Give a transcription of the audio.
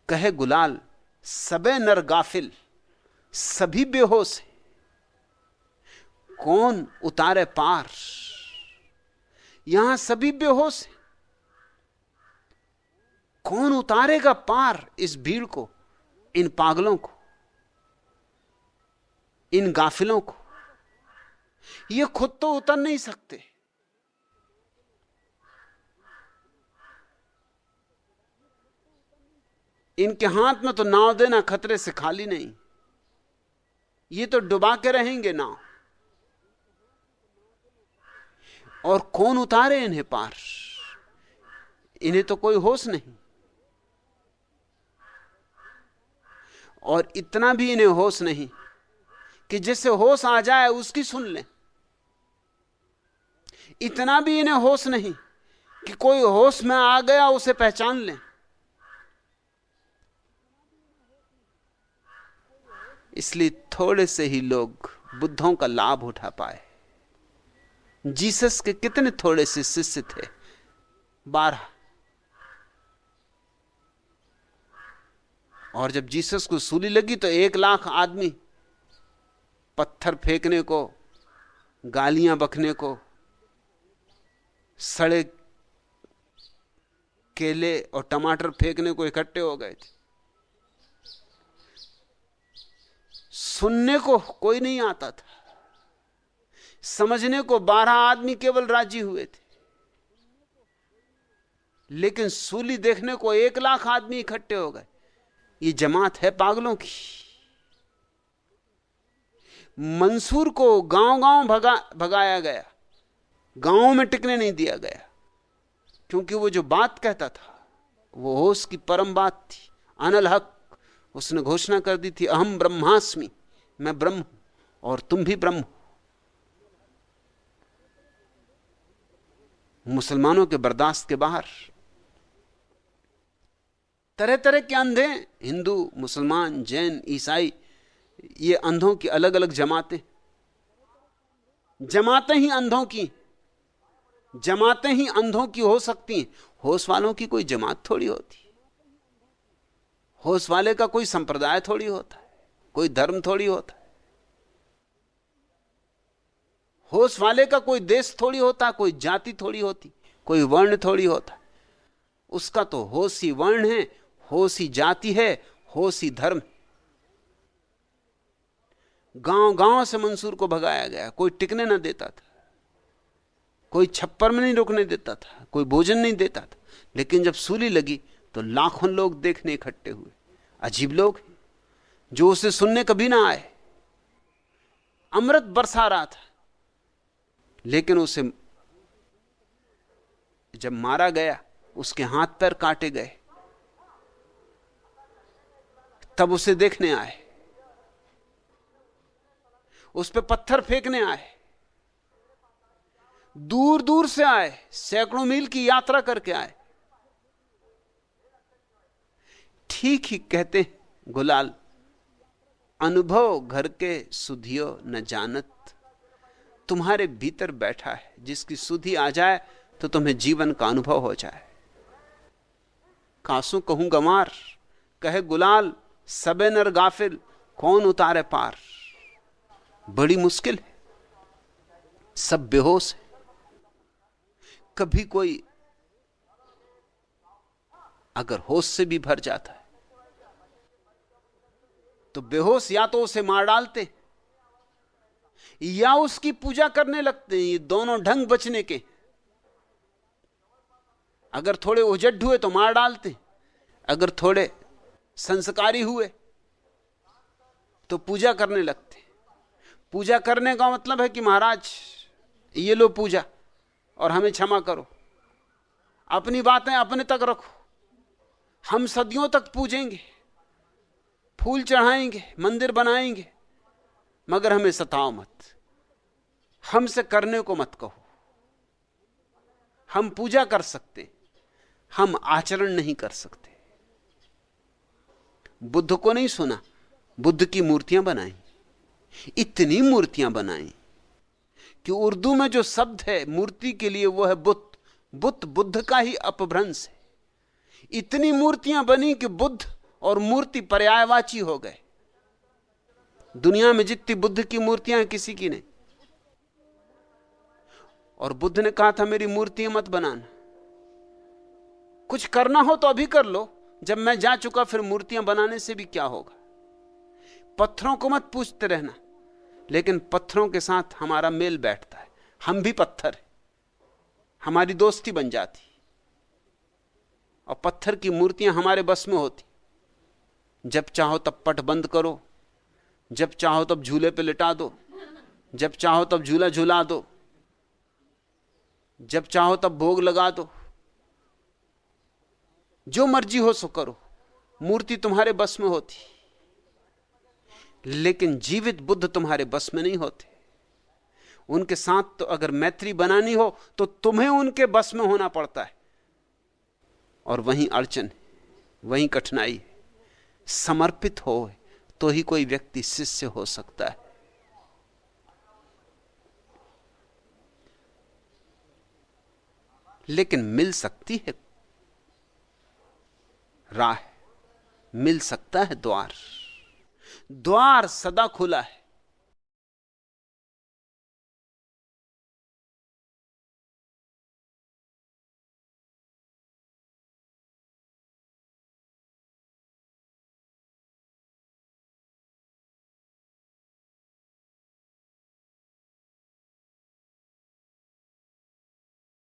कहे गुलाल सबे नर गाफिल, सभी बेहोश हैं, कौन उतारे पार। यहां सभी बेहोश हैं, कौन उतारेगा पार इस भीड़ को, इन पागलों को, इन गाफिलों को। ये खुद तो उतर नहीं सकते, इनके हाथ में तो नाव देना खतरे से खाली नहीं, ये तो डुबा के रहेंगे नाव। और कौन उतारे इन्हें पार, इन्हें तो कोई होश नहीं। और इतना भी इन्हें होश नहीं कि जिससे होश आ जाए उसकी सुन लें। इतना भी इन्हें होश नहीं कि कोई होश में आ गया उसे पहचान लें। इसलिए थोड़े से ही लोग बुद्धों का लाभ उठा पाए। जीसस के कितने थोड़े से शिष्य थे, 12। और जब जीसस को सूली लगी तो 1,00,000 आदमी पत्थर फेंकने को, गालियां बकने को, सड़े केले और टमाटर फेंकने को इकट्ठे हो गए थे। सुनने को कोई नहीं आता था, समझने को 12 आदमी केवल राजी हुए थे, लेकिन सूली देखने को 1,00,000 आदमी इकट्ठे हो गए। ये जमात है पागलों की। मंसूर को गांव-गांव भगाया गया, गांव में टिकने नहीं दिया गया, क्योंकि वो जो बात कहता था वो होश की परम बात थी, अनल हक। उसने घोषणा कर दी थी, अहम ब्रह्मास्मि, मैं ब्रह्म हूं और तुम भी ब्रह्म हो। मुसलमानों के बर्दाश्त के बाहर। तरह तरह के अंधे, हिंदू, मुसलमान, जैन, ईसाई, ये अंधों की अलग अलग जमातें ही अंधों की, जमातें ही अंधों की हो सकती हैं। होश वालों की कोई जमात थोड़ी होती, होश वाले का कोई संप्रदाय थोड़ी होता है, कोई धर्म थोड़ी होता है। होश वाले का कोई देश थोड़ी होता, कोई जाति थोड़ी होती, कोई वर्ण थोड़ी होता। उसका तो होश ही वर्ण है, होश ही जाति है, होश ही धर्म। गांव गांव से मंसूर को भगाया गया, कोई टिकने ना देता था, कोई छप्पर में नहीं रुकने देता था, कोई भोजन नहीं देता था। लेकिन जब सूली लगी तो लाखों लोग देखने इकट्ठे हुए। अजीब लोग जो उसे सुनने कभी ना आए। अमृत बरसा रहा था, लेकिन उसे जब मारा गया, उसके हाथ पैर काटे गए, तब उसे देखने आए, उस पे पत्थर फेंकने आए, दूर दूर से आए, सैकड़ों मील की यात्रा करके आए। ठीक ही कहते हैं गुलाल, अनुभव घर के सुधियो न जानत। तुम्हारे भीतर बैठा है, जिसकी सुधि आ जाए तो तुम्हें जीवन का अनुभव हो जाए। कासू कहूं गमार, कहे गुलाल सबे नर गाफिल, कौन उतारे पार। बड़ी मुश्किल है, सब बेहोश है। कभी कोई अगर होश से भी भर जाता है तो बेहोश या तो उसे मार डालते या उसकी पूजा करने लगते हैं। ये दोनों ढंग बचने के। अगर थोड़े उजट हुए तो मार डालते, अगर थोड़े संस्कारी हुए तो पूजा करने लगते। पूजा करने का मतलब है कि महाराज ये लो पूजा और हमें क्षमा करो, अपनी बातें अपने तक रखो, हम सदियों तक पूजेंगे, फूल चढ़ाएंगे, मंदिर बनाएंगे, मगर हमें सताओ मत, हमसे करने को मत कहो। हम पूजा कर सकते, हम आचरण नहीं कर सकते। बुद्ध को नहीं सुना, बुद्ध की मूर्तियां बनाई, इतनी मूर्तियां बनाई कि उर्दू में जो शब्द है मूर्ति के लिए वो है बुत। बुत बुद्ध का ही अपभ्रंश है। इतनी मूर्तियां बनी कि बुद्ध और मूर्ति पर्यायवाची हो गए। दुनिया में जितनी बुद्ध की मूर्तियां हैं किसी की नहीं। और बुद्ध ने कहा था मेरी मूर्तियां मत बनाना, कुछ करना हो तो अभी कर लो, जब मैं जा चुका फिर मूर्तियां बनाने से भी क्या होगा। पत्थरों को मत पूछते रहना, लेकिन पत्थरों के साथ हमारा मेल बैठता है, हम भी पत्थर हैं, हमारी दोस्ती बन जाती और पत्थर की मूर्तियां हमारे बस में होती। जब चाहो तब पट बंद करो, जब चाहो तब झूले पे लिटा दो, जब चाहो तब झूला झूला दो, जब चाहो तब भोग लगा दो, जो मर्जी हो सो करो, मूर्ति तुम्हारे बस में होती। लेकिन जीवित बुद्ध तुम्हारे बस में नहीं होते। उनके साथ तो अगर मैत्री बनानी हो तो तुम्हें उनके बस में होना पड़ता है, और वहीं अड़चन है, वहीं कठिनाई है। समर्पित हो तो ही कोई व्यक्ति शिष्य हो सकता है। लेकिन मिल सकती है राह, मिल सकता है द्वार। द्वार सदा खुला है।